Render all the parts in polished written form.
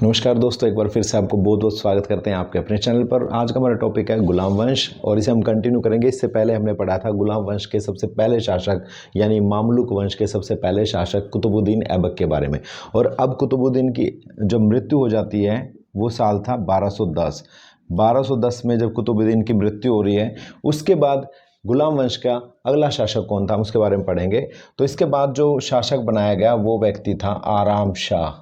नमस्कार दोस्तों, एक बार फिर से आपको बहुत बहुत स्वागत करते हैं आपके अपने चैनल पर। आज का हमारा टॉपिक है गुलाम वंश और इसे हम कंटिन्यू करेंगे। इससे पहले हमने पढ़ा था गुलाम वंश के सबसे पहले शासक यानी मामलुक वंश के सबसे पहले शासक कुतुबुद्दीन ऐबक के बारे में। और अब कुतुबुद्दीन की जब मृत्यु हो जाती है वो साल था 1210। 1210 में जब कुतुबुद्दीन की मृत्यु हो रही है उसके बाद गुलाम वंश का अगला शासक कौन था हम उसके बारे में पढ़ेंगे। तो इसके बाद जो शासक बनाया गया वो व्यक्ति था आराम शाह।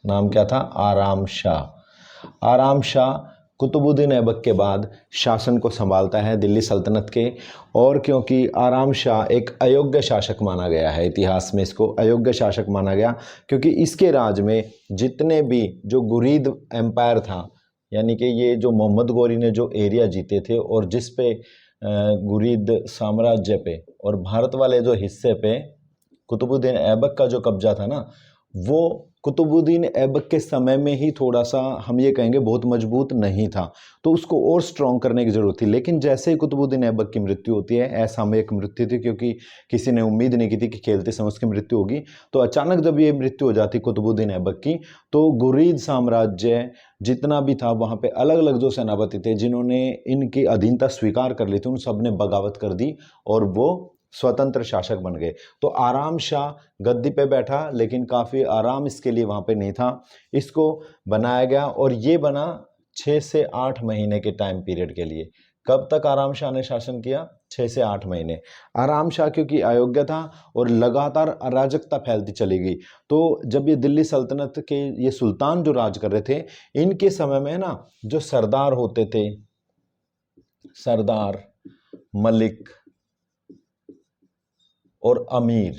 नाम क्या था? आराम शाह। आराम शाह कुतुबुद्दीन ऐबक के बाद शासन को संभालता है दिल्ली सल्तनत के। और क्योंकि आराम शाह एक अयोग्य शासक माना गया है, इतिहास में इसको अयोग्य शासक माना गया क्योंकि इसके राज में जितने भी जो गुरीद एम्पायर था, यानी कि ये जो मोहम्मद गौरी ने जो एरिया जीते थे और जिस पे गुरीद साम्राज्य पे और भारत वाले जो हिस्से पे कुतुबुद्दीन ऐबक का जो कब्जा था ना, वो कुतुबुद्दीन ऐबक के समय में ही थोड़ा सा हम ये कहेंगे बहुत मजबूत नहीं था, तो उसको और स्ट्रॉन्ग करने की जरूरत थी। लेकिन जैसे ही कुतुबुद्दीन ऐबक की मृत्यु होती है, असामयिक मृत्यु थी क्योंकि किसी ने उम्मीद नहीं की थी कि खेलते समय उसकी मृत्यु होगी, तो अचानक जब ये मृत्यु हो जाती कुतुबुद्दीन ऐबक की, तो गुरीद साम्राज्य जितना भी था वहाँ पे अलग अलग जो सेनापति थे जिन्होंने इनकी अधीनता स्वीकार कर ली थी, उन सब ने बगावत कर दी और वो स्वतंत्र शासक बन गए। तो आराम शाह गद्दी पे बैठा, लेकिन काफ़ी आराम इसके लिए वहाँ पे नहीं था। इसको बनाया गया और ये बना 6 से 8 महीने के टाइम पीरियड के लिए। कब तक आराम शाह ने शासन किया? 6 से 8 महीने। आराम शाह क्योंकि अयोग्य था और लगातार अराजकता फैलती चली गई, तो जब ये दिल्ली सल्तनत के ये सुल्तान जो राज कर रहे थे, इनके समय में ना जो सरदार होते थे, सरदार, मलिक और अमीर,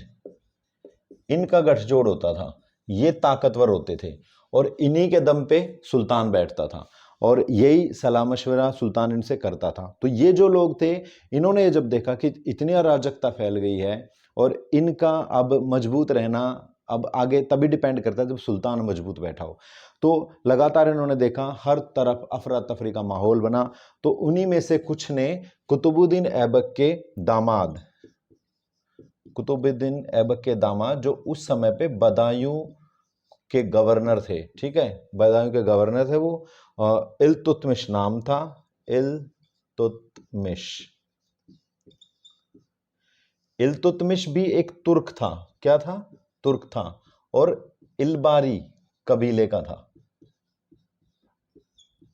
इनका गठजोड़ होता था। ये ताकतवर होते थे और इन्हीं के दम पे सुल्तान बैठता था और यही सलाह मशवरा सुल्तान इनसे करता था। तो ये जो लोग थे, इन्होंने जब देखा कि इतनी अराजकता फैल गई है और इनका अब मजबूत रहना अब आगे तभी डिपेंड करता है जब सुल्तान मजबूत बैठा हो, तो लगातार इन्होंने देखा हर तरफ अफरा तफरी का माहौल बना। तो उन्हीं में से कुछ ने कुतुबुद्दीन ऐबक के दामाद, कुतुबुद्दीन ऐबक के दामाद जो उस समय पे बदायूं के गवर्नर थे, ठीक है, बदायूं के गवर्नर थे वो, इल्तुतमिश नाम था, इल्तुतमिश। इल्तुतमिश भी एक तुर्क था। क्या था? तुर्क था और इलबारी कबीले का था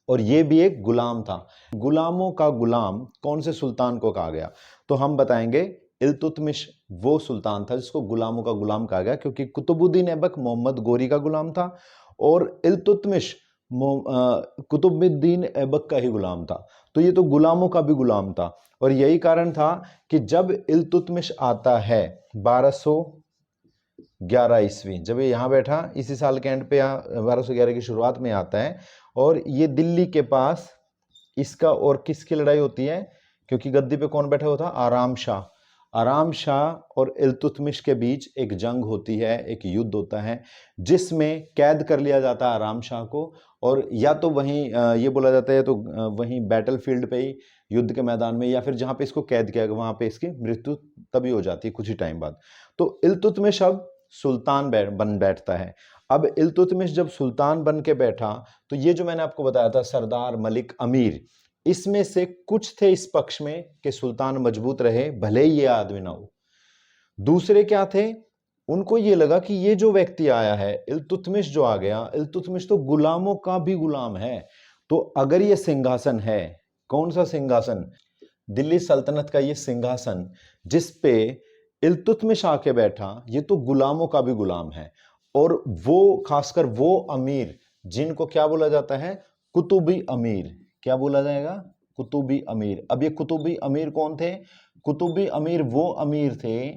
और ये भी एक गुलाम था। गुलामों का गुलाम कौन से सुल्तान को कहा गया? तो हम बताएंगे इल्तुतमिश वो सुल्तान था जिसको गुलामों का गुलाम कहा गया, क्योंकि कुतुबुद्दीन ऐबक मोहम्मद गोरी का गुलाम था और इल्तुतमिश कुतुबुद्दीन ऐबक का ही गुलाम था। तो ये तो गुलामों का भी गुलाम था और यही कारण था कि जब इल्तुतमिश आता है 1211 ईस्वी, जब ये यहाँ बैठा इसी साल के एंड पे, 1211 की शुरुआत में आता है और ये दिल्ली के पास इसका और किसकी लड़ाई होती है? क्योंकि गद्दी पे कौन बैठा होता? आराम शाह। आराम शाह और इल्तुतमिश के बीच एक जंग होती है, एक युद्ध होता है जिसमें कैद कर लिया जाता है आराम शाह को, और या तो वहीं ये बोला जाता है तो वहीं बैटलफील्ड पे ही, युद्ध के मैदान में, या फिर जहाँ पे इसको कैद किया गया वहाँ पे इसकी मृत्यु तभी हो जाती है कुछ ही टाइम बाद। तो इल्तुतमिश अब सुल्तान बन बैठता है। अब इल्तुतमिश जब सुल्तान बन के बैठा तो ये जो मैंने आपको बताया था सरदार, मलिक, अमीर, इसमें से कुछ थे इस पक्ष में कि सुल्तान मजबूत रहे भले ही ये आदमी ना हो। दूसरे क्या थे? उनको ये लगा कि ये जो व्यक्ति आया है इल्तुतमिश जो आ गया, इल्तुतमिश तो गुलामों का भी गुलाम है, तो अगर ये सिंहासन है, कौन सा सिंहासन? दिल्ली सल्तनत का ये सिंहासन जिस पे इल्तुतमिश आके बैठा, ये तो गुलामों का भी गुलाम है। और वो खासकर वो अमीर जिनको क्या बोला जाता है? कुतुबी अमीर। क्या बोला जाएगा? कुतुबी अमीर। अब ये कुतुबी अमीर कौन थे? कुतुबी अमीर वो अमीर थे,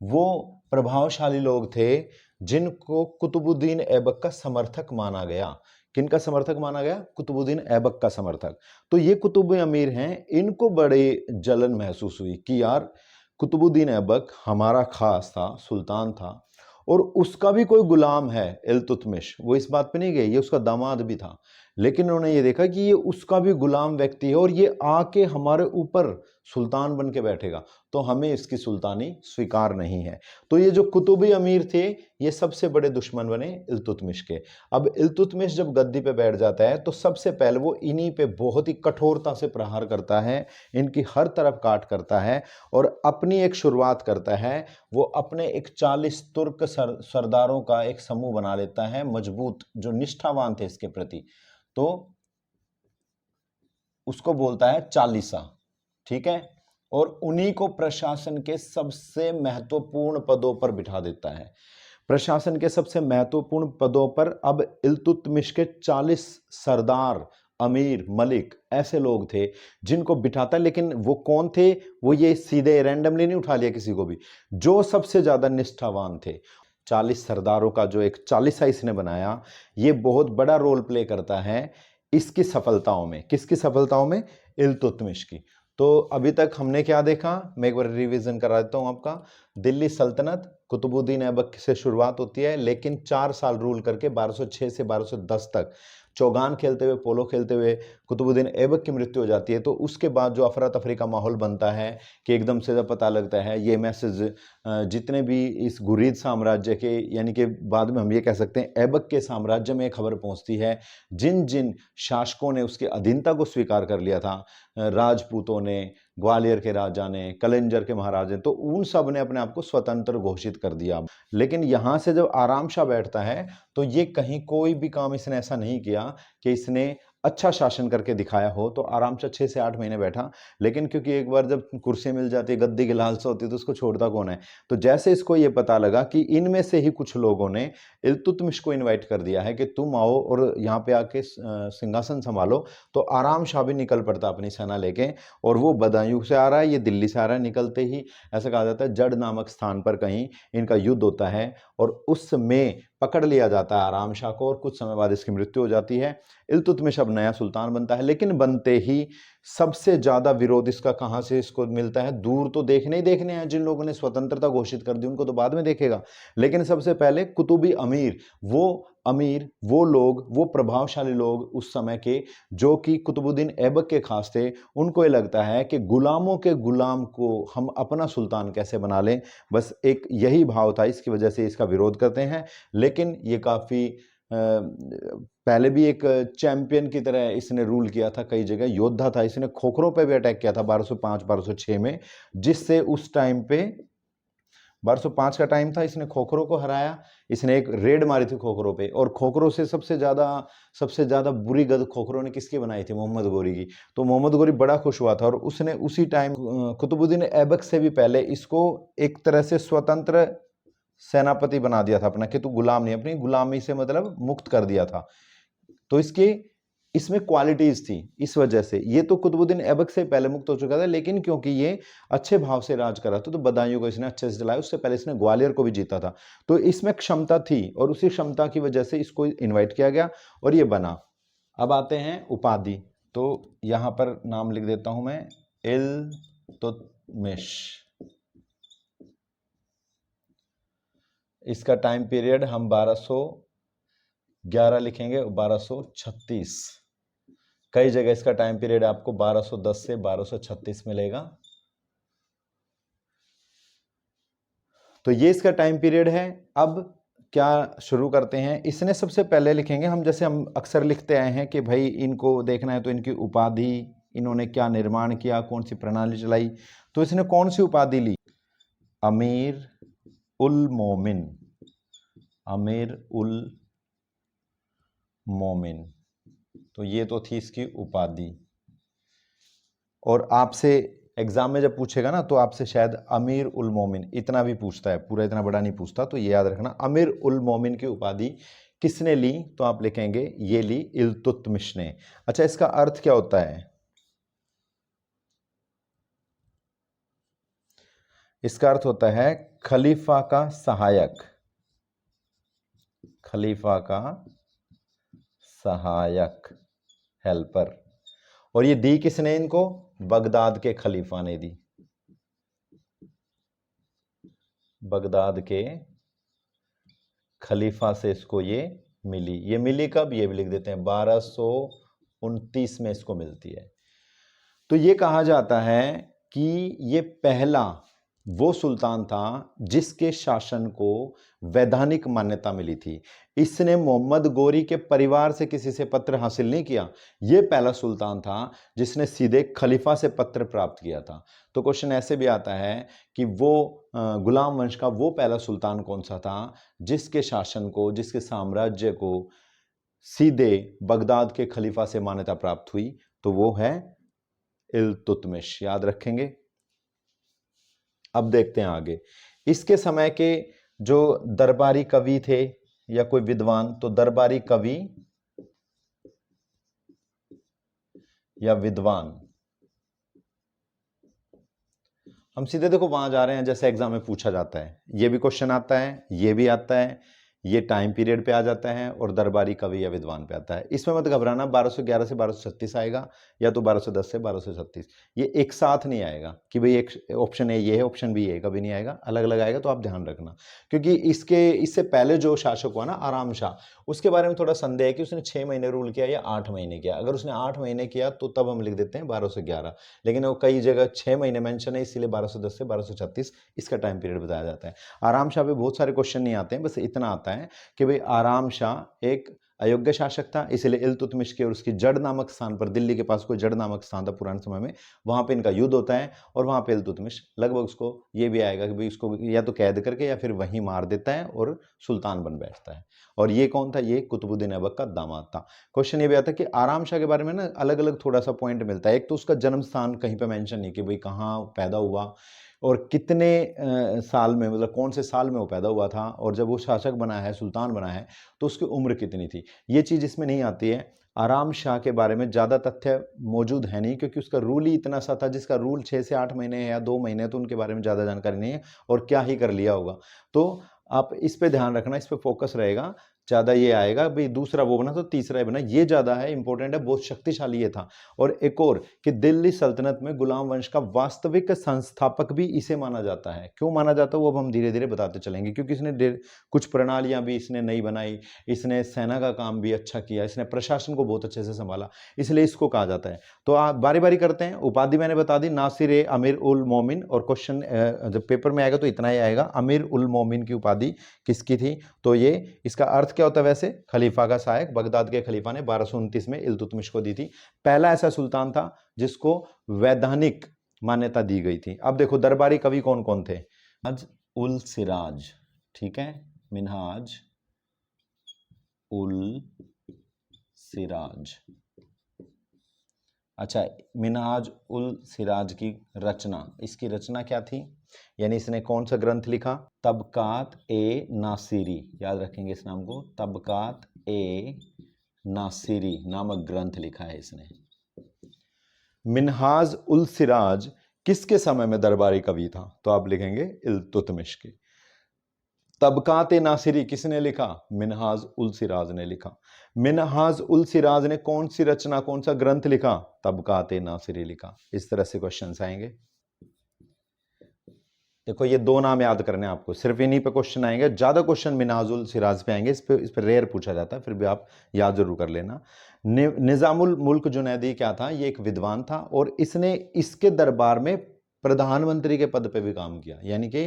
वो प्रभावशाली लोग थे जिनको कुतुबुद्दीन ऐबक का समर्थक माना गया। किनका समर्थक माना गया? कुतुबुद्दीन ऐबक का समर्थक। तो ये कुतुबी अमीर हैं, इनको बड़े जलन महसूस हुई कि यार कुतुबुद्दीन ऐबक हमारा खास था, सुल्तान था, और उसका भी कोई गुलाम है इल्तुतमिश। वो इस बात पे नहीं गए, ये उसका दामाद भी था, लेकिन उन्होंने ये देखा कि ये उसका भी गुलाम व्यक्ति है और ये आके हमारे ऊपर सुल्तान बन के बैठेगा, तो हमें इसकी सुल्तानी स्वीकार नहीं है। तो ये जो कुतुबी अमीर थे ये सबसे बड़े दुश्मन बने इल्तुतमिश के। अब इल्तुतमिश जब गद्दी पे बैठ जाता है तो सबसे पहले वो इन्हीं पे बहुत ही कठोरता से प्रहार करता है, इनकी हर तरफ काट करता है और अपनी एक शुरुआत करता है। वो अपने एक 40 तुर्क सरदारों का एक समूह बना लेता है, मजबूत, जो निष्ठावान थे इसके प्रति, तो उसको बोलता है चालीसा, ठीक है, और उन्हीं को प्रशासन के सबसे महत्वपूर्ण पदों पर बिठा देता है। प्रशासन के सबसे महत्वपूर्ण पदों पर अब इल्तुतमिश के 40 सरदार, अमीर, मलिक, ऐसे लोग थे जिनको बिठाता। लेकिन वो कौन थे? वो ये सीधे रैंडमली नहीं उठा लिया किसी को भी, जो सबसे ज्यादा निष्ठावान थे। 40 सरदारों का जो एक 40सा इसने बनाया, ये बहुत बड़ा रोल प्ले करता है इसकी सफलताओं में। किसकी सफलताओं में? इल्तुतमिश की। तो अभी तक हमने क्या देखा, मैं एक बार रिवीजन करा देता हूं आपका। दिल्ली सल्तनत कुतुबुद्दीन ऐबक से शुरुआत होती है, लेकिन 4 साल रूल करके 1206 से 1210 तक चौगान खेलते हुए, पोलो खेलते हुए कुतुबुद्दीन ऐबक की मृत्यु हो जाती है। तो उसके बाद जो अफरा तफरी का माहौल बनता है कि एकदम से जब पता लगता है ये मैसेज जितने भी इस गुरीद साम्राज्य के, यानी कि बाद में हम ये कह सकते हैं ऐबक के साम्राज्य में खबर पहुंचती है, जिन जिन शासकों ने उसकी अधीनता को स्वीकार कर लिया था, राजपूतों ने, ग्वालियर के राजा ने, कलिंजर के महाराज ने, तो उन सब ने अपने आप को स्वतंत्र घोषित कर दिया। लेकिन यहां से जब आराम शाह बैठता है तो ये कहीं कोई भी काम इसने ऐसा नहीं किया कि इसने अच्छा शासन करके दिखाया हो। तो आराम से 6 से 8 महीने बैठा, लेकिन क्योंकि एक बार जब कुर्सी मिल जाती है, गद्दी की लालसा होती है, तो उसको छोड़ता कौन है। तो जैसे इसको ये पता लगा कि इनमें से ही कुछ लोगों ने इल्तुतमिश को इनवाइट कर दिया है कि तुम आओ और यहाँ पे आके सिंहासन संभालो, तो आराम शाह भी निकल पड़ता अपनी सेना लेके। और वो बदायूं से आ रहा है, ये दिल्ली से आ रहा है। निकलते ही ऐसा कहा जाता है जड़ नामक स्थान पर कहीं इनका युद्ध होता है और उसमें पकड़ लिया जाता है आराम शाह को, और कुछ समय बाद इसकी मृत्यु हो जाती है। इल्तुतमिश अब नया सुल्तान बनता है, लेकिन बनते ही सबसे ज्यादा विरोध इसका कहां से इसको मिलता है? दूर तो देखने ही देखने हैं जिन लोगों ने स्वतंत्रता घोषित कर दी, उनको तो बाद में देखेगा, लेकिन सबसे पहले कुतुबी अमीर, वो लोग, वो प्रभावशाली लोग उस समय के, जो कि कुतुबुद्दीन ऐबक के खास थे, उनको ये लगता है कि गुलामों के गुलाम को हम अपना सुल्तान कैसे बना लें। बस एक यही भाव था, इसकी वजह से इसका विरोध करते हैं। लेकिन ये काफी पहले भी एक चैंपियन की तरह इसने रूल किया था, कई जगह योद्धा था। इसने खोखरों पे भी अटैक किया था 1205 1206 में, जिससे उस टाइम पे 1205 का टाइम था, इसने खोखरों को हराया। इसने एक रेड मारी थी खोखरों पे, और खोखरों से सबसे ज्यादा बुरी गद खोखरों ने किसकी बनाई थी? मोहम्मद गोरी की। तो मोहम्मद गोरी बड़ा खुश हुआ था और उसने उसी टाइम कुतुबुद्दीन ऐबक से भी पहले इसको एक तरह से स्वतंत्र सेनापति बना दिया था अपना, कि तू गुलाम नहीं, अपनी गुलामी से मतलब मुक्त कर दिया था। तो इसमें क्वालिटीज थी, इस वजह से ये तो कुतुबुद्दीन ऐबक से पहले मुक्त हो चुका था। लेकिन क्योंकि ये अच्छे भाव से राज कर रहा था, तो बदायूं को इसने अच्छे से चलाया। उससे पहले इसने ग्वालियर को भी जीता था, तो इसमें क्षमता थी, और उसी क्षमता की वजह से इसको इन्वाइट किया गया और ये बना। अब आते हैं उपाधि, तो यहां पर नाम लिख देता हूं मैं, इल्तुतमिश। इसका टाइम पीरियड हम 1211 लिखेंगे, 1236। कई जगह इसका टाइम पीरियड आपको 1210 से 1236 मिलेगा। तो ये इसका टाइम पीरियड है। अब क्या शुरू करते हैं, इसने सबसे पहले लिखेंगे हम, जैसे हम अक्सर लिखते आए हैं कि भाई इनको देखना है तो इनकी उपाधि, इन्होंने क्या निर्माण किया, कौन सी प्रणाली चलाई। तो इसने कौन सी उपाधि ली? अमीर उल मोमिन, अमीर उल मोमिन। तो ये तो थी इसकी उपाधि। और आपसे एग्जाम में जब पूछेगा ना, तो आपसे शायद अमीर उल मोमिन इतना भी पूछता है, पूरा इतना बड़ा नहीं पूछता, तो ये याद रखना। अमीर उल मोमिन की उपाधि किसने ली? तो आप लिखेंगे ये ली इल्तुतमिश ने। अच्छा, इसका अर्थ क्या होता है? इसका अर्थ होता है खलीफा का सहायक, खलीफा का सहायक, हेल्पर। और ये दी किसने इनको? बगदाद के खलीफा ने दी, बगदाद के खलीफा से इसको ये मिली। ये मिली कब? ये भी लिख देते हैं, 1229 में इसको मिलती है। तो ये कहा जाता है कि ये पहला वो सुल्तान था जिसके शासन को वैधानिक मान्यता मिली थी। इसने मोहम्मद गोरी के परिवार से किसी से पत्र हासिल नहीं किया। ये पहला सुल्तान था जिसने सीधे खलीफा से पत्र प्राप्त किया था। तो क्वेश्चन ऐसे भी आता है कि वो गुलाम वंश का वो पहला सुल्तान कौन सा था जिसके शासन को, जिसके साम्राज्य को सीधे बगदाद के खलीफा से मान्यता प्राप्त हुई। तो वो है इल्तुतमिश। याद रखेंगे। अब देखते हैं आगे। इसके समय के जो दरबारी कवि थे या कोई विद्वान, तो दरबारी कवि या विद्वान, हम सीधे देखो वहां जा रहे हैं जैसे एग्जाम में पूछा जाता है। ये भी क्वेश्चन आता है, ये भी आता है, ये टाइम पीरियड पे आ जाता है और दरबारी कवि या विद्वान पे आता है। इसमें मत घबराना, 1211 से 1236 आएगा या तो 1210 से 1236। ये एक साथ नहीं आएगा कि भाई एक ऑप्शन ए ये है ऑप्शन बी ये, कभी नहीं आएगा, अलग अलग आएगा। तो आप ध्यान रखना, क्योंकि इससे पहले जो शासक हुआ ना आराम शाह, उसके बारे में थोड़ा संदेह है कि उसने 6 महीने रूल किया या 8 महीने किया। अगर उसने 8 महीने किया तो तब हम लिख देते हैं 1211, लेकिन वो कई जगह 6 महीने मेंशन है, इसीलिए 1210 से 1236 इसका टाइम पीरियड बताया जाता है। आराम शाह पे बहुत सारे क्वेश्चन नहीं आते हैं, बस इतना आता है कि भाई आराम शाह एक अयोग्य शासक था, इसलिए इल्तुतमिश के और उसकी जड़ नामक स्थान पर, दिल्ली के पास कोई जड़ नामक स्थान था पुराने समय में, वहां पे इनका युद्ध होता है और वहां पे इल्तुतमिश लगभग उसको ये भी आएगा कि भाई उसको या तो कैद करके या फिर वहीं मार देता है और सुल्तान बन बैठता है। और ये कौन था? ये कुतुबुद्दीन ऐबक का दामाद था। क्वेश्चन ये भी आता है कि आराम शाह के बारे में ना अलग अलग थोड़ा सा पॉइंट मिलता है। एक तो उसका जन्म स्थान कहीं पे मेंशन नहीं कि भाई कहाँ पैदा हुआ और कितने साल में, मतलब कौन से साल में वो पैदा हुआ था, और जब वो शासक बना है, सुल्तान बना है, तो उसकी उम्र कितनी थी, ये चीज़ इसमें नहीं आती है। आराम शाह के बारे में ज़्यादा तथ्य मौजूद है नहीं, क्योंकि उसका रूल ही इतना सा था, जिसका रूल 6 से 8 महीने या 2 महीने, तो उनके बारे में ज़्यादा जानकारी नहीं है और क्या ही कर लिया होगा। तो आप इस पे ध्यान रखना, इस पे फोकस रहेगा ज़्यादा। ये आएगा भाई दूसरा वो बना तो तीसरा ये बना, ये ज़्यादा है, इंपॉर्टेंट है, बहुत शक्तिशाली ये था। और एक और कि दिल्ली सल्तनत में गुलाम वंश का वास्तविक संस्थापक भी इसे माना जाता है। क्यों माना जाता है वो अब हम धीरे धीरे बताते चलेंगे, क्योंकि इसने कुछ प्रणालियां भी इसने नई बनाई, इसने सेना का काम भी अच्छा किया, इसने प्रशासन को बहुत अच्छे से संभाला, इसलिए इसको कहा जाता है। तो आप बारी बारी करते हैं। उपाधि मैंने बता दी, नासिर ए अमीर उल मोमिन, और क्वेश्चन जब पेपर में आएगा तो इतना ही आएगा, अमीर उल मोमिन की उपाधि किसकी थी? तो ये इसका अर्थ क्या होता है वैसे? खलीफा का सहायक। बगदाद के खलीफा ने 1229 में इल्तुतमिश को दी थी। पहला ऐसा सुल्तान था जिसको वैधानिक मान्यता दी गई थी। अब देखो दरबारी कवि कौन कौन थे। मिन्हाज उल सिराज, ठीक है, मिन्हाज उल सिराज। अच्छा, मिन्हाज उल सिराज की रचना, इसकी रचना क्या थी, यानी इसने कौन सा ग्रंथ लिखा? तबकात ए नासिरी। याद रखेंगे इस नाम को, तबकात ए नासिरी नामक ग्रंथ लिखा है इसने। मिन्हाज उल सिराज किसके समय में दरबारी कवि था? तो आप लिखेंगे इल्तुतमिश के। तबकात ए नासिरी किसने लिखा? मिन्हाज उल सिराज ने लिखा। मिन्हाज उल सिराज ने कौन सी रचना, कौन सा ग्रंथ लिखा? तबकात ए नासिरी लिखा। इस तरह से क्वेश्चंस आएंगे। देखो ये दो नाम याद करने हैं आपको, सिर्फ इन्हीं पे क्वेश्चन आएंगे। ज्यादा क्वेश्चन मिन्हाजुल सिराज पे आएंगे, इस पे रेयर पूछा जाता है, फिर भी आप याद जरूर कर लेना। निजामुल मुल्क जुनैदी क्या था? ये एक विद्वान था और इसने इसके दरबार में प्रधानमंत्री के पद पे भी काम किया। यानी कि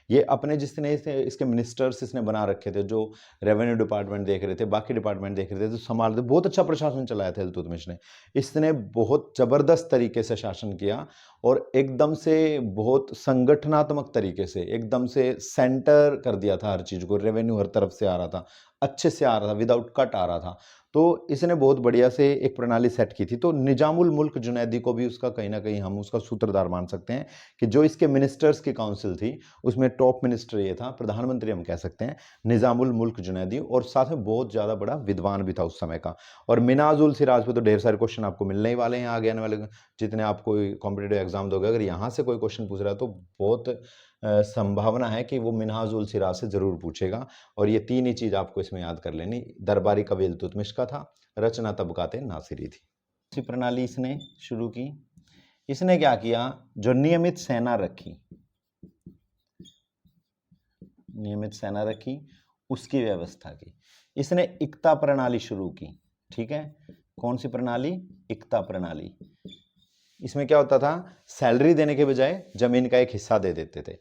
ये अपने जिसने इसके मिनिस्टर्स इसने बना रखे थे, जो रेवेन्यू डिपार्टमेंट देख रहे थे, बाकी डिपार्टमेंट देख रहे थे, तो संभाल थे, बहुत अच्छा प्रशासन चलाया था इल्तुतमिश ने। इसने बहुत जबरदस्त तरीके से शासन किया और एकदम से बहुत संगठनात्मक तरीके से एकदम से सेंटर कर दिया था हर चीज को। रेवेन्यू हर तरफ से आ रहा था, अच्छे से आ रहा था, विदाउट कट आ रहा था। तो इसने बहुत बढ़िया से एक प्रणाली सेट की थी। तो निजामुल मुल्क जुनैदी को भी उसका कहीं ना कहीं हम उसका सूत्रधार मान सकते हैं, कि जो इसके मिनिस्टर्स की काउंसिल थी उसमें टॉप मिनिस्टर ये था, प्रधानमंत्री हम कह सकते हैं, निजामुल मुल्क जुनैदी, और साथ में बहुत ज्यादा बड़ा विद्वान भी था उस समय का। और मिन्हाजुल सिराज पे तो ढेर सारे क्वेश्चन आपको मिलने ही वाले हैं आगे आने वाले जितने आप कोई कॉम्पिटेटिव एग्जाम दोगे। अगर यहाँ से कोई क्वेश्चन पूछ रहा है तो बहुत संभावना है कि वो मिन्हाजुल सिराज से जरूर पूछेगा। और ये तीन ही चीज आपको इसमें याद कर लेनी। दरबारी कवि इल्तुतमिश का था, रचना तबकात नासिरी थी। इसी प्रणाली इसने शुरू की। इसने क्या किया? जो नियमित सेना रखी, नियमित सेना रखी, उसकी व्यवस्था की। इसने इक्ता प्रणाली शुरू की, ठीक है। कौन सी प्रणाली? इक्ता प्रणाली। इसमें क्या होता था, सैलरी देने के बजाय जमीन का एक हिस्सा दे देते थे।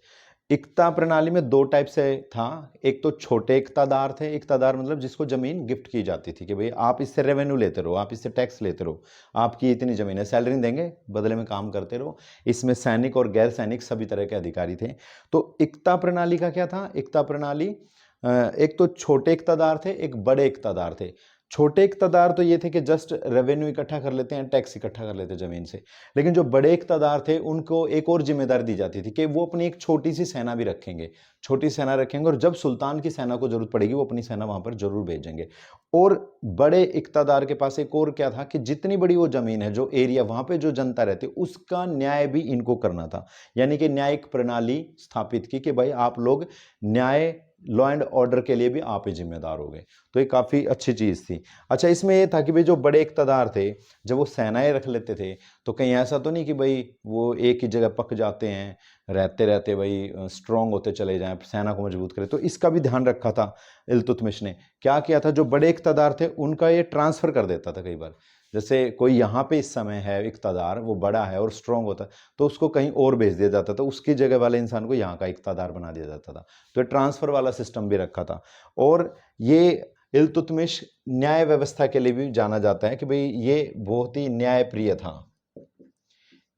इक्ता प्रणाली में दो टाइप से था, एक तो छोटे इक्तादार थे, इक्तादार मतलब जिसको जमीन गिफ्ट की जाती थी कि भाई आप इससे रेवेन्यू लेते रहो, आप इससे टैक्स लेते रहो, आपकी इतनी जमीन है, सैलरी देंगे, बदले में काम करते रहो। इसमें सैनिक और गैर सैनिक सभी तरह के अधिकारी थे। तो इक्ता प्रणाली का क्या था, इक्ता प्रणाली एक तो छोटे इक्तादार थे, एक बड़े इक्तादार थे। छोटे इक्तादार तो ये थे कि जस्ट रेवेन्यू इकट्ठा कर लेते हैं, टैक्स इकट्ठा कर लेते हैं जमीन से। लेकिन जो बड़े इक्तादार थे उनको एक और जिम्मेदारी दी जाती थी कि वो अपनी एक छोटी सी सेना भी रखेंगे, छोटी सेना रखेंगे, और जब सुल्तान की सेना को जरूरत पड़ेगी वो अपनी सेना वहां पर जरूर भेजेंगे। और बड़े इक्तादार के पास एक और क्या था कि जितनी बड़ी वो जमीन है, जो एरिया वहां पे जो जनता रहती, उसका न्याय भी इनको करना था। यानी कि न्यायिक प्रणाली स्थापित की कि भाई आप लोग न्याय, लॉ एंड ऑर्डर के लिए भी आप ही जिम्मेदार हो गए। तो ये काफ़ी अच्छी चीज़ थी। अच्छा, इसमें ये था कि भाई जो बड़े इक़्तिदार थे, जब वो सेनाएं रख लेते थे तो कहीं ऐसा तो नहीं कि भाई वो एक ही जगह पक जाते हैं, रहते रहते भाई स्ट्रांग होते चले जाएं, सेना को मजबूत करें। तो इसका भी ध्यान रखा था इल्तुतमिश ने। क्या किया था, जो बड़े इक़्तिदार थे उनका ये ट्रांसफ़र कर देता था कई बार। जैसे कोई यहाँ पे इस समय है इक़्तिदार, वो बड़ा है और स्ट्रांग होता है, तो उसको कहीं और भेज दिया जाता था, उसकी जगह वाले इंसान को यहाँ का इक़्तिदार बना दिया जाता था। तो ट्रांसफ़र वाला सिस्टम भी रखा था। और ये इल्तुतमिश न्याय व्यवस्था के लिए भी जाना जाता है कि भाई ये बहुत ही न्यायप्रिय था।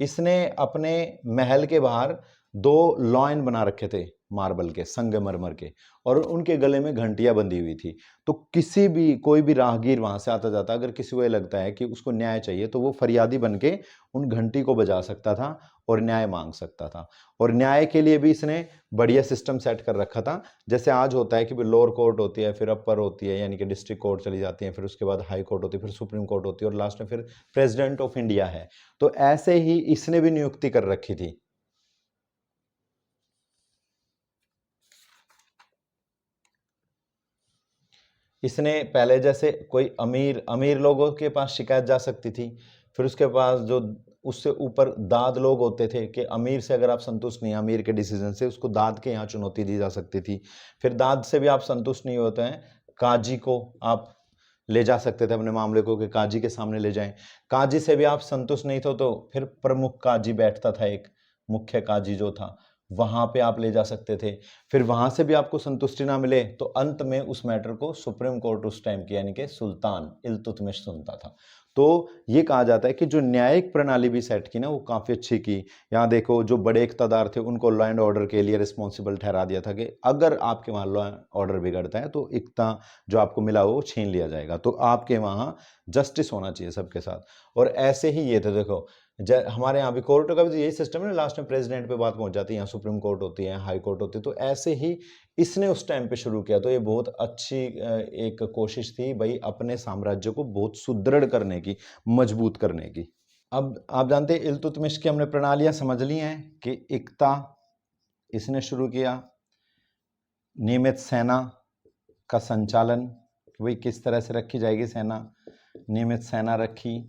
इसने अपने महल के बाहर 2 लॉयन बना रखे थे मार्बल के, संगमरमर के, और उनके गले में घंटियां बंधी हुई थी। तो किसी भी कोई भी राहगीर वहां से आता जाता, अगर किसी को ये लगता है कि उसको न्याय चाहिए, तो वो फरियादी बन के उन घंटी को बजा सकता था और न्याय मांग सकता था। और न्याय के लिए भी इसने बढ़िया सिस्टम सेट कर रखा था। जैसे आज होता है कि लोअर कोर्ट होती है, फिर अपर होती है, यानी कि डिस्ट्रिक्ट कोर्ट चली जाती है, फिर उसके बाद हाई कोर्ट होती है, फिर सुप्रीम कोर्ट होती है, और लास्ट में फिर प्रेसिडेंट ऑफ इंडिया है। तो ऐसे ही इसने भी नियुक्ति कर रखी थी। इसने पहले जैसे कोई अमीर अमीर लोगों के पास शिकायत जा सकती थी, फिर उसके पास जो उससे ऊपर दाद लोग होते थे कि अमीर से अगर आप संतुष्ट नहीं, अमीर के डिसीजन से, उसको दाद के यहाँ चुनौती दी जा सकती थी। फिर दाद से भी आप संतुष्ट नहीं होते हैं, काजी को आप ले जा सकते थे अपने मामले को, कि काजी के सामने ले जाएं। काजी से भी आप संतुष्ट नहीं थे तो फिर प्रमुख काजी बैठता था, एक मुख्य काजी जो था, वहां पे आप ले जा सकते थे। फिर वहां से भी आपको संतुष्टि ना मिले तो अंत में उस मैटर को सुप्रीम कोर्ट उस टाइम की, यानी कि सुल्तान इल्तुतमिश सुनता था। तो ये कहा जाता है कि जो न्यायिक प्रणाली भी सेट की ना, वो काफी अच्छी की। यहाँ देखो, जो बड़े इक़्तिदार थे उनको लॉ एंड ऑर्डर के लिए रिस्पॉन्सिबल ठहरा दिया था कि अगर आपके वहां लॉ एंड ऑर्डर बिगड़ता है तो इक्ता जो आपको मिला वो छीन लिया जाएगा। तो आपके वहां जस्टिस होना चाहिए सबके साथ। और ऐसे ही ये थे, देखो हमारे यहाँ भी कोर्ट का भी यही सिस्टम है, लास्ट में प्रेसिडेंट पे बात पहुंच जाती है, यहाँ सुप्रीम कोर्ट होती है, हाई कोर्ट होती है। तो ऐसे ही इसने उस टाइम पे शुरू किया। तो ये बहुत अच्छी एक कोशिश थी भाई अपने साम्राज्य को बहुत सुदृढ़ करने की, मजबूत करने की। अब आप जानते हैं इल्तुतमिश की हमने प्रणालियां समझ ली हैं कि इक्ता इसने शुरू किया, नियमित सेना का संचालन, भाई किस तरह से रखी जाएगी सेना, नियमित सेना रखी,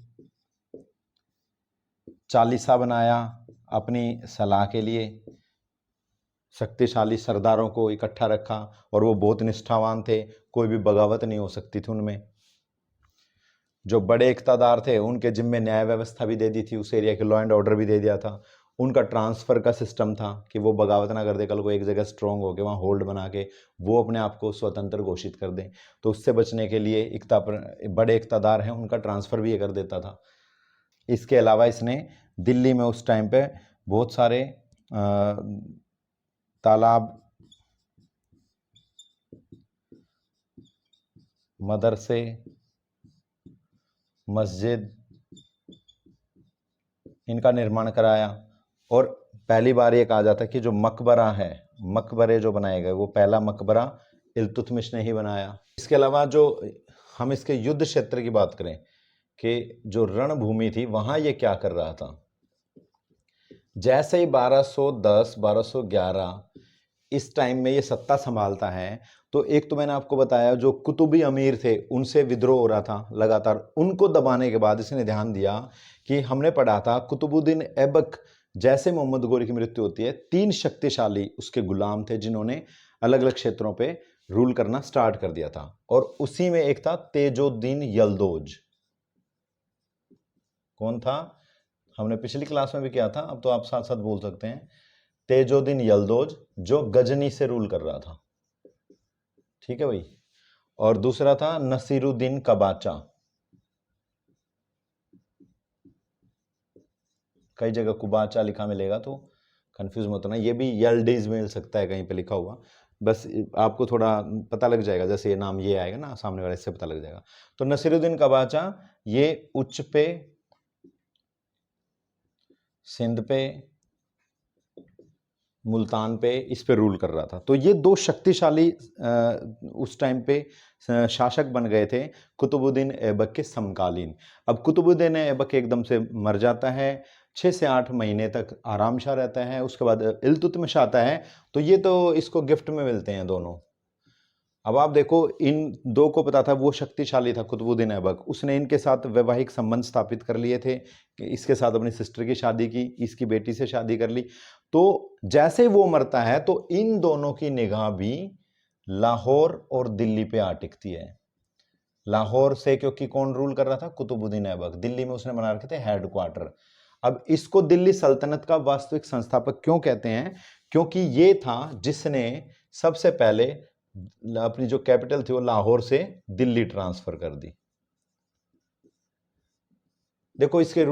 चालीसा बनाया अपनी सलाह के लिए, शक्तिशाली सरदारों को इकट्ठा रखा, और वो बहुत निष्ठावान थे, कोई भी बगावत नहीं हो सकती थी उनमें। जो बड़े इक़्तिदार थे उनके जिम्मे न्याय व्यवस्था भी दे दी थी, उस एरिया के लॉ एंड ऑर्डर भी दे दिया था। उनका ट्रांसफ़र का सिस्टम था कि वो बगावत ना कर दे, कल को एक जगह स्ट्रांग होकर वहाँ होल्ड बना के वो अपने आप को स्वतंत्र घोषित कर दें। तो उससे बचने के लिए बड़े इक़्तिदार हैं उनका ट्रांसफ़र भी ये कर देता था। इसके अलावा इसने दिल्ली में उस टाइम पे बहुत सारे तालाब, मदरसे, मस्जिद, इनका निर्माण कराया। और पहली बार ये कहा जाता है कि जो मकबरा है, मकबरे जो बनाए गए, वो पहला मकबरा इल्तुतमिश ने ही बनाया। इसके अलावा जो हम इसके युद्ध क्षेत्र की बात करें कि जो रणभूमि थी वहां ये क्या कर रहा था, जैसे ही 1210 1211 इस टाइम में ये सत्ता संभालता है, तो एक तो मैंने आपको बताया जो कुतुबी अमीर थे उनसे विद्रोह हो रहा था लगातार, उनको दबाने के बाद इसने ध्यान दिया कि हमने पढ़ा था कुतुबुद्दीन ऐबक जैसे मोहम्मद गोरी की मृत्यु होती है, 3 शक्तिशाली उसके गुलाम थे जिन्होंने अलग अलग क्षेत्रों पे रूल करना स्टार्ट कर दिया था। और उसी में एक था तेजुद्दीन यल्दौज। कौन था? हमने पिछली क्लास में भी किया था, अब तो आप साथ साथ बोल सकते हैं। तेजुद्दीन यल्दौज जो गजनी से रूल कर रहा था, ठीक है भाई। और दूसरा था नसीरुद्दीन कबाचा, कई जगह कुबाचा लिखा मिलेगा तो कंफ्यूज मत होना, ये भी यल्डीज में मिल सकता है कहीं पे लिखा हुआ, बस आपको थोड़ा पता लग जाएगा, जैसे ये नाम ये आएगा ना सामने वाले, इससे पता लग जाएगा। तो नसीरुद्दीन कबाचा ये उच्च पे, सिंध पे, मुल्तान पे, इस पे रूल कर रहा था। तो ये दो शक्तिशाली उस टाइम पे शासक बन गए थे कुतुबुद्दीन ऐबक के समकालीन। अब कुतुबुद्दीन ऐबक एकदम से मर जाता है, 6 से 8 महीने तक आराम शाह रहता है, उसके बाद इल्तुतमिश आता है। तो ये तो इसको गिफ्ट में मिलते हैं दोनों। अब आप देखो, इन दो को पता था, वो शक्तिशाली था कुतुबुद्दीन ऐबक, उसने इनके साथ वैवाहिक संबंध स्थापित कर लिए थे, कि इसके साथ अपनी सिस्टर की शादी की, इसकी बेटी से शादी कर ली। तो जैसे वो मरता है तो इन दोनों की निगाह भी लाहौर और दिल्ली पे आ टिकती है। लाहौर से क्योंकि कौन रूल कर रहा था? कुतुबुद्दीन ऐबक। दिल्ली में उसने बना रखे थे हेडक्वार्टर। अब इसको दिल्ली सल्तनत का वास्तविक संस्थापक क्यों कहते हैं? क्योंकि ये था जिसने सबसे पहले अपनी जो कैपिटल थी वो लाहौर से दिल्ली ट्रांसफर कर दी। देखो इसके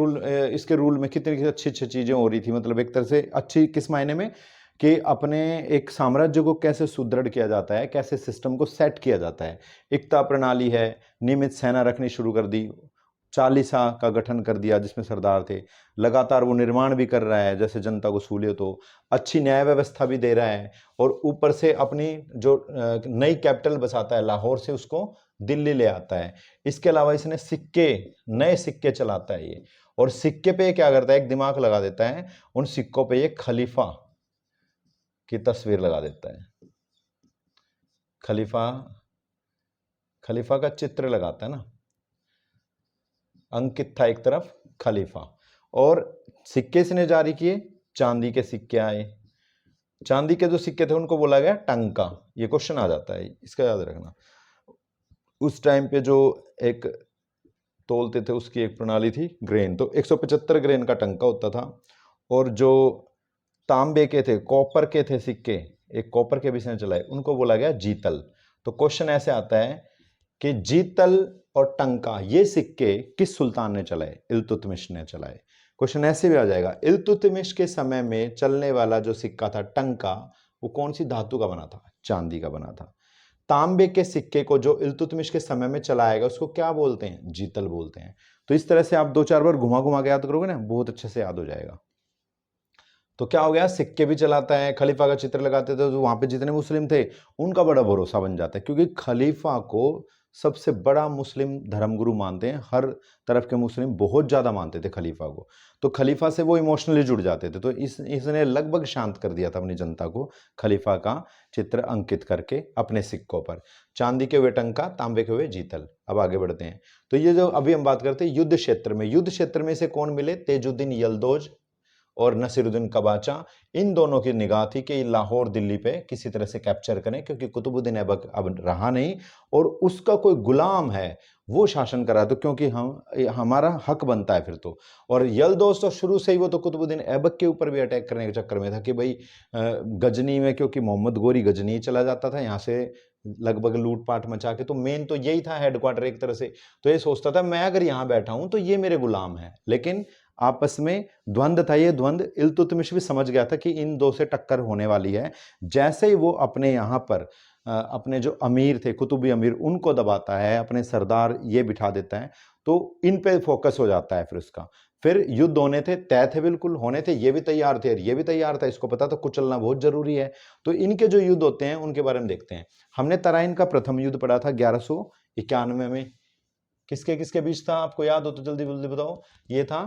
रूल में कितनी अच्छी अच्छी चीजें हो रही थी, मतलब एक तरह से अच्छी किस मायने में, कि अपने एक साम्राज्य को कैसे सुदृढ़ किया जाता है, कैसे सिस्टम को सेट किया जाता है। एकता प्रणाली है, नियमित सेना रखनी शुरू कर दी, चालीसा का गठन कर दिया जिसमें सरदार थे, लगातार वो निर्माण भी कर रहा है जैसे जनता को सहूलियत हो, अच्छी न्याय व्यवस्था भी दे रहा है, और ऊपर से अपनी जो नई कैपिटल बसाता है लाहौर से, उसको दिल्ली ले आता है। इसके अलावा इसने सिक्के, नए सिक्के चलाता है ये, और सिक्के पे क्या करता है, एक दिमाग लगा देता है, उन सिक्कों पे ये खलीफा की तस्वीर लगा देता है। खलीफा का चित्र लगाता है ना, अंकित था एक तरफ खलीफा। और सिक्के इसने जारी किए, चांदी के सिक्के आए, चांदी के जो सिक्के थे उनको बोला गया टंका। ये क्वेश्चन आ जाता है, इसका याद रखना। उस टाइम पे जो एक तोलते थे उसकी एक प्रणाली थी ग्रेन, तो 175 ग्रेन का टंका होता था। और जो तांबे के थे, कॉपर के थे सिक्के, एक कॉपर के भी इसने चलाए, उनको बोला गया जीतल। तो क्वेश्चन ऐसे आता है कि जीतल और टंका ये सिक्के किस सुल्तान ने चलाए? इल्तुतमिश ने चलाए। क्वेश्चन ऐसे भी आ जाएगा, इल्तुतमिश के समय में चलने वाला जो सिक्का था टंका, वो कौन सी धातु का बना था? चांदी का बना था। तांबे के सिक्के को जो इल्तुतमिश के समय में चलाएगा उसको क्या बोलते हैं? जीतल बोलते हैं। तो इस तरह से आप 2-4 बार घुमा घुमा के याद करोगे ना, बहुत अच्छे से याद हो जाएगा। तो क्या हो गया, सिक्के भी चलाता है, खलीफा का चित्र लगाते थे, तो वहां पे जितने मुस्लिम थे उनका बड़ा भरोसा बन जाता है, क्योंकि खलीफा को सबसे बड़ा मुस्लिम धर्मगुरु मानते हैं, हर तरफ के मुस्लिम बहुत ज्यादा मानते थे खलीफा को, तो खलीफा से वो इमोशनली जुड़ जाते थे। तो इसने लगभग शांत कर दिया था अपनी जनता को, खलीफा का चित्र अंकित करके अपने सिक्कों पर। चांदी के हुए टंका, तांबे के हुए जीतल। अब आगे बढ़ते हैं। तो ये जो अभी हम बात करते हैं युद्ध क्षेत्र में, युद्ध क्षेत्र में से कौन मिले? तेजुद्दीन यल्दौज और नसीरुद्दीन कबाचा। इन दोनों की निगाह थी कि लाहौर दिल्ली पे किसी तरह से कैप्चर करें, क्योंकि कुतुबुद्दीन ऐबक अब रहा नहीं और उसका कोई गुलाम है वो शासन कर रहा है, तो क्योंकि हमारा हक बनता है फिर तो। और यल्दौज तो शुरू से ही वो तो कुतुबुद्दीन ऐबक के ऊपर भी अटैक करने के चक्कर में था कि भाई गजनी में, क्योंकि मोहम्मद गोरी गजनी चला जाता था यहाँ से लगभग लूटपाट मचा के, तो मेन तो यही था हेडक्वार्टर एक तरह से। तो ये सोचता था मैं अगर यहाँ बैठा हूं तो ये मेरे गुलाम है, लेकिन आपस में द्वंद्व था। ये द्वंद्व इल्तुतमिश भी समझ गया था कि इन दो से टक्कर होने वाली है। जैसे ही वो अपने यहाँ पर अपने जो अमीर थे, कुतुबी अमीर, उनको दबाता है, अपने सरदार ये बिठा देता है, तो इन पे फोकस हो जाता है फिर उसका। फिर युद्ध होने थे, तय थे, बिल्कुल होने थे, ये भी तैयार थे और ये भी तैयार था, इसको पता था कुचलना बहुत जरूरी है। तो इनके जो युद्ध होते हैं उनके बारे में देखते हैं। हमने तराइन का प्रथम युद्ध पढ़ा था 1191 में, किसके किसके बीच था? आपको याद हो तो जल्दी जल्दी बताओ। ये था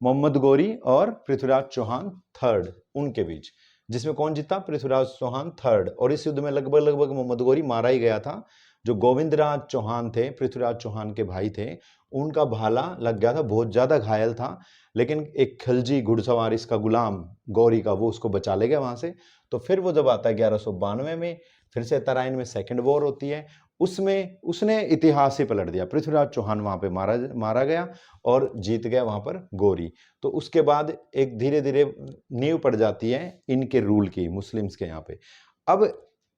मोहम्मद गोरी और पृथ्वीराज चौहान थर्ड, उनके बीच, जिसमें कौन जीता? पृथ्वीराज चौहान थर्ड। और इस युद्ध में लगभग लगभग मोहम्मद गोरी मारा ही गया था। जो गोविंदराज चौहान थे, पृथ्वीराज चौहान के भाई थे, उनका भाला लग गया था, बहुत ज्यादा घायल था, लेकिन एक खिलजी घुड़सवार इसका गुलाम गौरी का, वो उसको बचा ले गया वहां से। तो फिर वो जब आता है 1192 में, फिर से तराइन में सेकंड वॉर होती है, उसमें उसने इतिहास ही पलट दिया। पृथ्वीराज चौहान वहां पे मारा गया और जीत गया वहां पर गौरी। तो उसके बाद एक धीरे धीरे नींव पड़ जाती है इनके रूल की, मुस्लिम्स के यहाँ पे। अब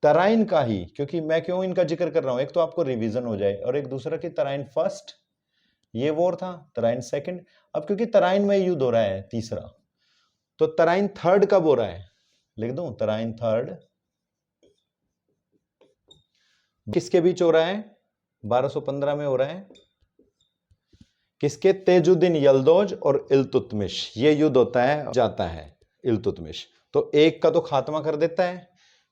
तराइन का ही, क्योंकि मैं क्यों इनका जिक्र कर रहा हूं, एक तो आपको रिवीजन हो जाए और एक दूसरा कि तराइन फर्स्ट ये वॉर था, तराइन सेकंड। अब क्योंकि तराइन में युद्ध हो रहा है तीसरा, तो तराइन थर्ड कब हो रहा है, लिख दूं तराइन थर्ड किसके बीच हो रहा है, 1215 में हो रहा है, किसके, तेजुद्दीन यल्दौज और इल्तुतमिश, ये युद्ध होता है, जाता है इल्तुतमिश, तो एक का तो खात्मा कर देता है।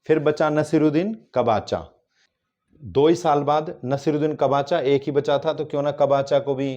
फिर बचा नसीरुद्दीन कबाचा, 2 ही साल बाद नसीरुद्दीन कबाचा, एक ही बचा था तो क्यों ना कबाचा को भी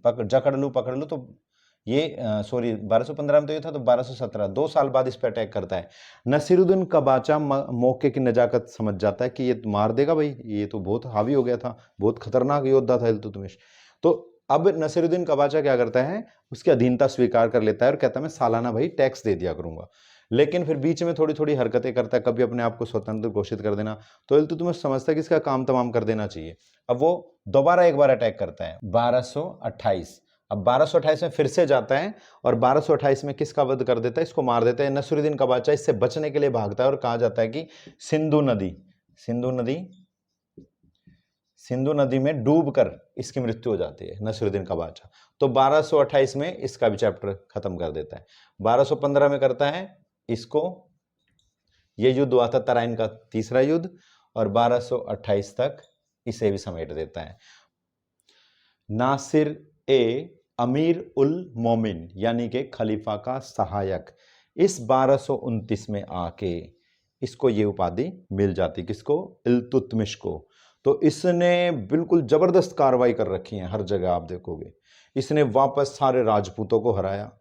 पकड़ लूं, तो ये सॉरी 1215 में तो ये था, तो 1217 2 साल बाद इस पर अटैक करता है। नसीरुद्दीन कबाचा मौके की नजाकत समझ जाता है कि ये मार देगा भाई, ये तो बहुत हावी हो गया था, बहुत खतरनाक योद्धा था इल्तुतमिश। तो अब नसीरुद्दीन कबाचा क्या करता है, उसकी अधीनता स्वीकार कर लेता है और कहता है मैं सालाना भाई टैक्स दे दिया करूंगा। लेकिन फिर बीच में थोड़ी थोड़ी हरकतें करता है, कभी अपने आप को स्वतंत्र घोषित कर देना, तो इल्तुतमिश समझता है कि इसका काम तमाम कर देना चाहिए। अब वो दोबारा एक बार अटैक करता है 1228। अब 1228 में फिर से जाता है और 1228 में किसका वध कर देता है, इसको मार देता है। नसीरुद्दीन कबाचा इससे बचने के लिए भागता है और कहा जाता है कि सिंधु नदी में डूबकर इसकी मृत्यु हो जाती है नसीरुद्दीन कबाचा। तो 1228 में इसका भी चैप्टर खत्म कर देता है। 1215 में करता है इसको, यह युद्ध हुआ था तराइन का तीसरा युद्ध, और 1228 तक इसे भी समेट देता है। नासिर ए अमीर उल मोमिन यानी कि खलीफा का सहायक, इस 1229 में आके इसको ये उपाधि मिल जाती, किसको, इल्तुतमिश को। तो इसने बिल्कुल जबरदस्त कार्रवाई कर रखी है हर जगह, आप देखोगे इसने वापस सारे राजपूतों को हराया।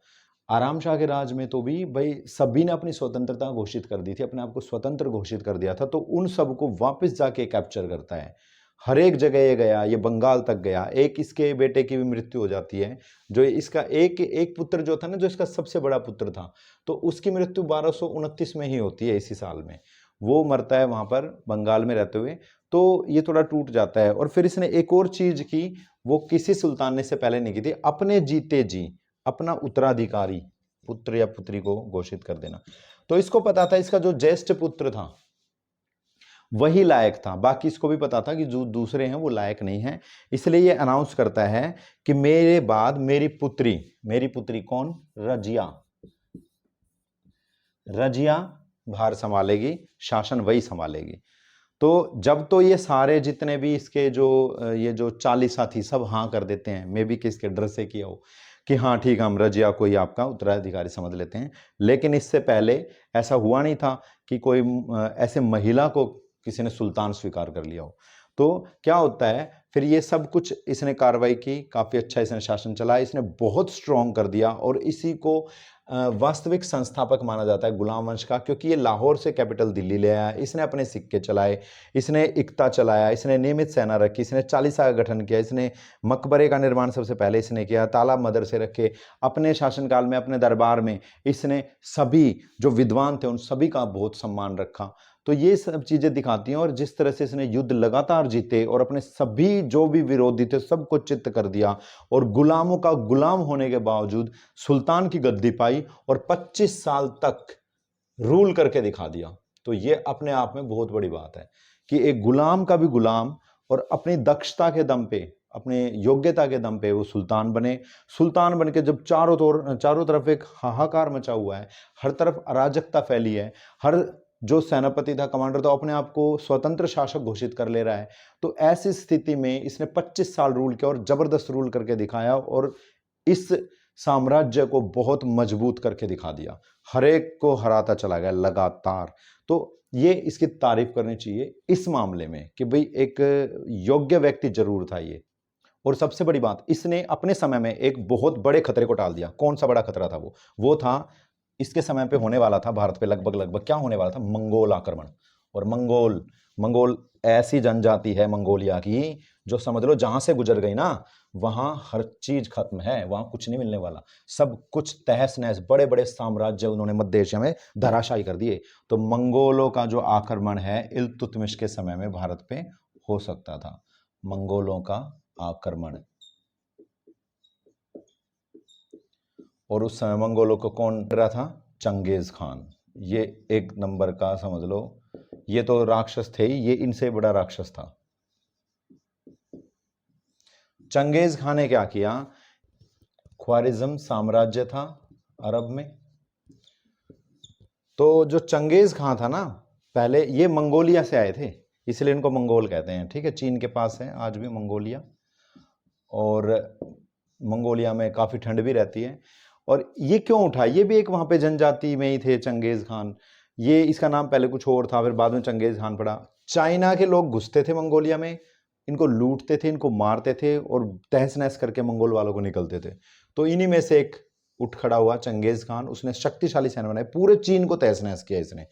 आराम शाह के राज में तो भी भाई सभी ने अपनी स्वतंत्रता घोषित कर दी थी, अपने आप को स्वतंत्र घोषित कर दिया था, तो उन सबको वापस जाके कैप्चर करता है। हर एक जगह ये गया, ये बंगाल तक गया। एक इसके बेटे की भी मृत्यु हो जाती है, जो इसका एक पुत्र जो था ना, जो इसका सबसे बड़ा पुत्र था, तो उसकी मृत्यु 1229 में ही होती है, इसी साल में वो मरता है वहां पर बंगाल में रहते हुए। तो ये थोड़ा टूट जाता है। और फिर इसने एक और चीज की, वो किसी सुल्तान ने से पहले नहीं की थी, अपने जीते जी अपना उत्तराधिकारी पुत्र या पुत्री को घोषित कर देना। तो इसको पता था इसका जो ज्येष्ठ पुत्र था वही लायक था, बाकी इसको भी पता था कि जो दूसरे हैं वो लायक नहीं है, इसलिए ये अनाउंस करता है कि मेरे बाद मेरी पुत्री कौन, रजिया भार संभालेगी, शासन वही संभालेगी। तो जब तो ये सारे जितने भी इसके ये जो 40 साथी सब हाँ कर देते हैं, मे भी किसके डर से किया हो कि हाँ ठीक है हम रजिया को ही आपका उत्तराधिकारी समझ लेते हैं। लेकिन इससे पहले ऐसा हुआ नहीं था कि कोई ऐसे महिला को किसी ने सुल्तान स्वीकार कर लिया हो। तो क्या होता है, फिर ये सब कुछ इसने कार्रवाई की, काफी अच्छा इसने शासन चलाया, इसने बहुत स्ट्रॉन्ग कर दिया, और इसी को वास्तविक संस्थापक माना जाता है गुलाम वंश का, क्योंकि ये लाहौर से कैपिटल दिल्ली ले आया, इसने अपने सिक्के चलाए, इसने इक्ता चलाया, इसने नियमित सेना रखी, इसने चालीसा का गठन किया, इसने मकबरे का निर्माण सबसे पहले इसने किया, तालाब मदरसे रखे अपने शासनकाल में, अपने दरबार में इसने सभी जो विद्वान थे उन सभी का बहुत सम्मान रखा। तो ये सब चीजें दिखाती हैं, और जिस तरह से इसने युद्ध लगातार जीते और अपने सभी जो भी विरोधी थे सबको चित्त कर दिया, और गुलामों का गुलाम होने के बावजूद सुल्तान की गद्दी पाई और 25 साल तक रूल करके दिखा दिया। तो ये अपने आप में बहुत बड़ी बात है कि एक गुलाम का भी गुलाम, और अपनी दक्षता के दम पे, अपने योग्यता के दम पे वो सुल्तान बने। सुल्तान बन के जब चारों तरफ एक हाहाकार मचा हुआ है, हर तरफ अराजकता फैली है, हर जो सेनापति था, कमांडर था, अपने आप को स्वतंत्र शासक घोषित कर ले रहा है, तो ऐसी स्थिति में इसने 25 साल रूल किया और जबरदस्त रूल करके दिखाया, और इस साम्राज्य को बहुत मजबूत करके दिखा दिया, हर एक को हराता चला गया लगातार। तो ये इसकी तारीफ करनी चाहिए इस मामले में कि भाई एक योग्य व्यक्ति जरूर था ये। और सबसे बड़ी बात, इसने अपने समय में एक बहुत बड़े खतरे को टाल दिया। कौन सा बड़ा खतरा था वो था इसके समय पे होने वाला था भारत पे लगभग क्या होने वाला था, मंगोल आक्रमण। और मंगोल ऐसी जनजाति है मंगोलिया की जो समझ लो जहां से गुजर गई ना वहां हर चीज खत्म है, वहां कुछ नहीं मिलने वाला, सब कुछ तहस नहस, बड़े बड़े साम्राज्य उन्होंने मध्य एशिया में धराशायी कर दिए। तो मंगोलों का जो आक्रमण है इल्तुतमिश के समय में भारत पे हो सकता था, मंगोलों का आक्रमण। और उस समय मंगोलों को कौन कर रहा था? Genghis Khan. ये एक नंबर का समझ लो, ये तो राक्षस थे ही, ये इनसे बड़ा राक्षस था। चंगेज खान ने क्या किया? ख्वारिज्म साम्राज्य था अरब में। तो जो चंगेज खान था ना, पहले ये मंगोलिया से आए थे, इसलिए इनको मंगोल कहते हैं। ठीक है, चीन के पास है आज भी मंगोलिया, और मंगोलिया में काफी ठंड भी रहती है। और ये क्यों उठा? ये भी एक वहां पे जनजाति में ही थे चंगेज खान। ये इसका नाम पहले कुछ और था, फिर बाद में चंगेज खान पड़ा। चाइना के लोग घुसते थे मंगोलिया में, इनको लूटते थे, इनको मारते थे और तहस नहस करके मंगोल वालों को निकलते थे। तो इन्हीं में से एक उठ खड़ा हुआ चंगेज खान, उसने शक्तिशाली सेना बनाई, पूरे चीन को तहस नहस किया इसने।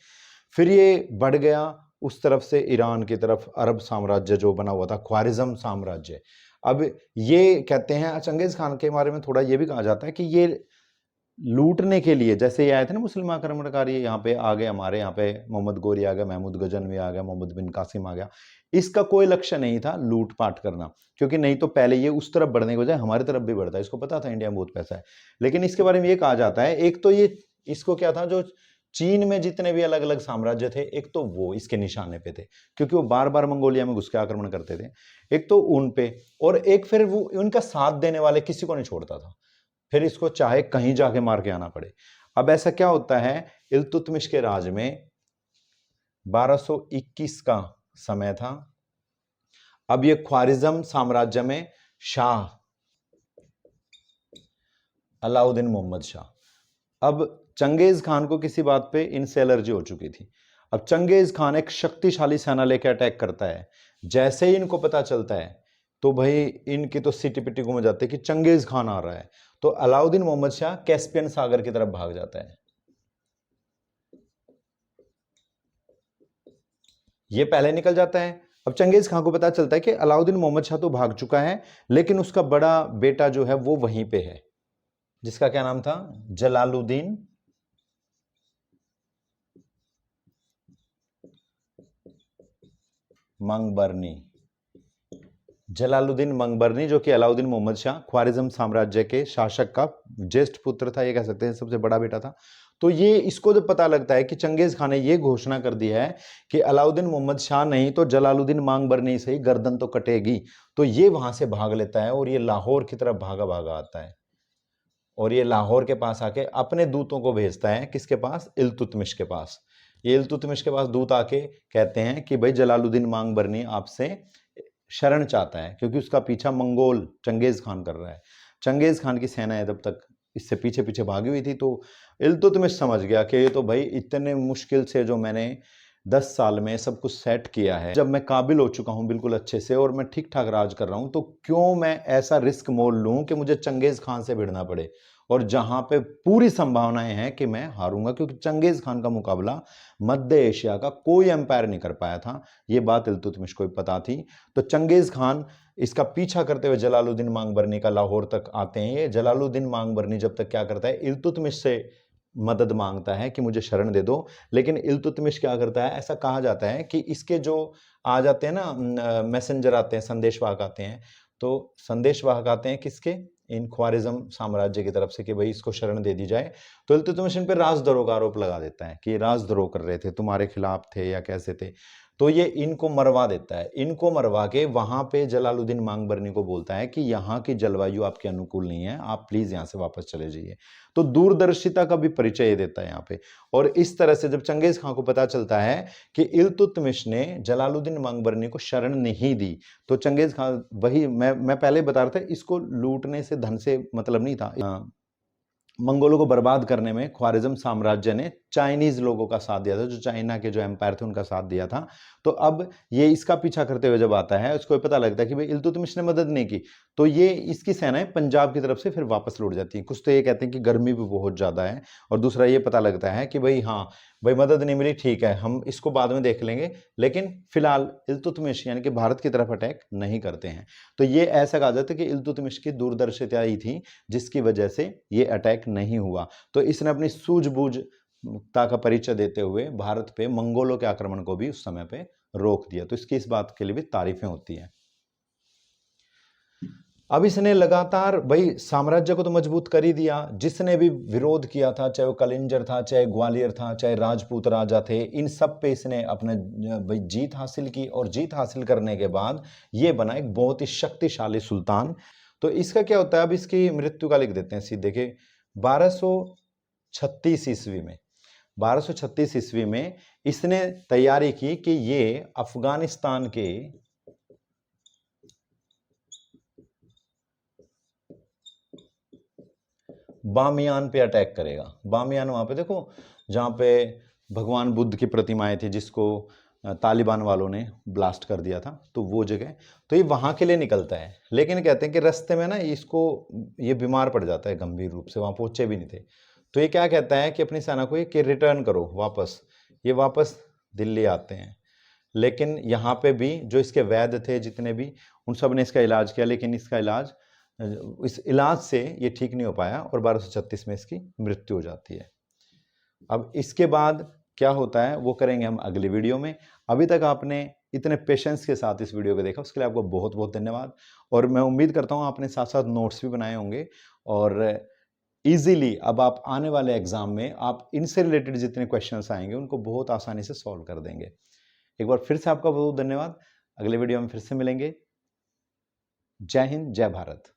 फिर ये बढ़ गया उस तरफ से ईरान की तरफ, अरब साम्राज्य जो बना हुआ था, ख्वारिज्म साम्राज्य। अब ये कहते हैं चंगेज खान के बारे में थोड़ा ये भी कहा जाता है कि ये लूटने के लिए, जैसे ये आए थे ना मुस्लिम आक्रमणकारी, यहाँ पे आ गए, हमारे यहाँ पे मोहम्मद गोरी आ गया, महमूद गजनवी आ गया, मोहम्मद बिन कासिम आ गया, इसका कोई लक्ष्य नहीं था लूटपाट करना, क्योंकि नहीं तो पहले ये उस तरफ बढ़ने के बजाय हमारी तरफ भी बढ़ता है, इसको पता था इंडिया में बहुत पैसा है। लेकिन इसके बारे में ये कहा जाता है, एक तो ये इसको क्या था, जो चीन में जितने भी अलग अलग साम्राज्य थे, एक तो वो इसके निशाने पे थे, क्योंकि वो बार बार मंगोलिया में घुस के आक्रमण करते थे, एक तो उन पे, और एक फिर वो उनका साथ देने वाले किसी को नहीं छोड़ता था, फिर इसको चाहे कहीं जाके मार के आना पड़े। अब ऐसा क्या होता है, इल्तुतमिश के राज में 1221 का समय था। अब ये ख्वारिज्म साम्राज्य में शाह अलाउद्दीन मोहम्मद शाह। अब चंगेज खान को किसी बात पे इनसे एलर्जी हो चुकी थी। अब चंगेज खान एक शक्तिशाली सेना लेकर अटैक करता है। जैसे ही इनको पता चलता है तो भाई इनकी तो सिटी पिटी घूम जाती है कि चंगेज खान आ रहा है। तो अलाउद्दीन मोहम्मद शाह कैस्पियन सागर की तरफ भाग जाता है। ये पहले निकल जाता है। अब चंगेज खान को पता चलता है कि अलाउद्दीन मोहम्मद शाह तो भाग चुका है, लेकिन उसका बड़ा बेटा जो है वो वहीं पे है, जिसका क्या नाम था? जलालुद्दीन मंगबरनी। जलालुद्दीन मंगबरनी, जो कि अलाउद्दीन मोहम्मद शाह ख्वारिज्म साम्राज्य के शासक का ज्येष्ठ पुत्र था, ये कह सकते हैं सबसे बड़ा बेटा था। तो ये इसको जब पता लगता है कि चंगेज खान ने ये घोषणा कर दी है कि अलाउद्दीन मोहम्मद शाह नहीं तो जलालुद्दीन मंगबरनी से ही गर्दन तो कटेगी, तो ये वहां से भाग लेता है और ये लाहौर की तरफ भागा भागा आता है। और ये लाहौर के पास आके अपने दूतों को भेजता है, किसके पास? इल्तुतमिश के पास। ये इल्तुतमिश के पास दूत आके कहते हैं कि भाई जलालुद्दीन मंगबरनी आपसे शरण चाहता है, क्योंकि उसका पीछा मंगोल चंगेज खान कर रहा है। चंगेज खान की सेना तब तक इससे पीछे पीछे भागी हुई थी। तो इल्तुतमिश समझ गया कि ये तो भाई इतने मुश्किल से जो मैंने 10 साल में सब कुछ सेट किया है, जब मैं काबिल हो चुका हूं बिल्कुल अच्छे से और मैं ठीक ठाक राज कर रहा हूं, तो क्यों मैं ऐसा रिस्क मोल लूं कि मुझे चंगेज खान से भिड़ना पड़े, और जहां पे पूरी संभावनाएं हैं कि मैं हारूंगा, क्योंकि चंगेज खान का मुकाबला मध्य एशिया का कोई एम्पायर नहीं कर पाया था। ये बात इल्तुतमिश को पता थी। तो चंगेज खान इसका पीछा करते हुए जलालुद्दीन मंगबरनी का लाहौर तक आते हैं। ये जलालुद्दीन मंगबरनी जब तक क्या करता है, इल्तुतमिश से मदद मांगता है कि मुझे शरण दे दो, लेकिन इल्तुतमिश क्या करता है, ऐसा कहा जाता है कि इसके जो आ जाते हैं ना मैसेंजर आते हैं, संदेशवाहक आते हैं, तो संदेशवाहक आते हैं किसके? इन ख्वारिज्म साम्राज्य की तरफ से कि भाई इसको शरण दे दी जाए। तो इल्तुतमिश इन पर राजद्रोह का आरोप लगा देता है कि राजद्रोह कर रहे थे, तुम्हारे खिलाफ थे या कैसे थे। तो ये इनको मरवा देता है। इनको मरवा के वहां पे जलालुद्दीन मंगबरनी को बोलता है कि यहाँ की जलवायु आपके अनुकूल नहीं है, आप प्लीज यहाँ से वापस चले जाइए। तो दूरदर्शिता का भी परिचय देता है यहाँ पे। और इस तरह से जब चंगेज खान को पता चलता है कि इल्तुतमिश ने जलालुद्दीन मंगबरनी को शरण नहीं दी, तो चंगेज खान, वही मैं पहले बता रहा था, इसको लूटने से, धन से मतलब नहीं था। मंगोलों को बर्बाद करने में ख्वारिज्म साम्राज्य ने चाइनीज लोगों का साथ दिया था, जो चाइना के जो एम्पायर थे उनका साथ दिया था। तो अब ये इसका पीछा करते हुए जब आता है, उसको पता लगता है कि भाई इल्तुतमिश ने मदद नहीं की, तो ये इसकी सेनाएं पंजाब की तरफ से फिर वापस लौट जाती हैं। कुछ तो ये कहते हैं कि गर्मी भी बहुत ज़्यादा है, और दूसरा ये पता लगता है कि भाई हाँ भाई मदद नहीं मिली, ठीक है हम इसको बाद में देख लेंगे, लेकिन फिलहाल इल्तुतमिश यानी कि भारत की तरफ अटैक नहीं करते हैं। तो ये ऐसा कहा जाता है कि इल्तुतमिश की दूरदर्शिता ही थी जिसकी वजह से ये अटैक नहीं हुआ। तो इसने अपनी सूझबूझता का परिचय देते हुए भारत पे मंगोलों के आक्रमण को भी उस समय पे रोक दिया। तो इसकी इस बात के लिए भी तारीफें होती हैं। अब इसने लगातार भाई साम्राज्य को तो मजबूत कर ही दिया, जिसने भी विरोध किया था, चाहे वो कलिंजर था, चाहे ग्वालियर था, चाहे राजपूत राजा थे, इन सब पे इसने अपने भाई जीत हासिल की। और जीत हासिल करने के बाद ये बना एक बहुत ही शक्तिशाली सुल्तान। तो इसका क्या होता है, अब इसकी मृत्यु का लिख देते हैं सीधे के 1236 ईस्वी में। 1236 ईस्वी में इसने तैयारी की कि ये अफगानिस्तान के बामियान पे अटैक करेगा। बामियान वहां पे देखो जहां पे भगवान बुद्ध की प्रतिमाएं थी, जिसको तालिबान वालों ने ब्लास्ट कर दिया था, तो वो जगह, तो ये वहां के लिए निकलता है। लेकिन कहते हैं कि रास्ते में ना इसको ये बीमार पड़ जाता है गंभीर रूप से, वहां पहुंचे भी नहीं थे। तो ये क्या कहता है कि अपनी सेना को ये कि रिटर्न करो वापस। ये वापस दिल्ली आते हैं, लेकिन यहाँ पे भी जो इसके वैद्य थे जितने भी, उन सब ने इसका इलाज किया, लेकिन इसका इलाज, इस इलाज से ये ठीक नहीं हो पाया और 1236 में इसकी मृत्यु हो जाती है। अब इसके बाद क्या होता है वो करेंगे हम अगली वीडियो में। अभी तक आपने इतने पेशेंस के साथ इस वीडियो को देखा, उसके लिए आपको बहुत बहुत धन्यवाद। और मैं उम्मीद करता हूँ आपने साथ साथ नोट्स भी बनाए होंगे, और इजीली अब आप आने वाले एग्जाम में आप इनसे रिलेटेड जितने क्वेश्चंस आएंगे उनको बहुत आसानी से सॉल्व कर देंगे। एक बार फिर से आपका बहुत धन्यवाद। अगले वीडियो में फिर से मिलेंगे। जय हिंद, जय भारत।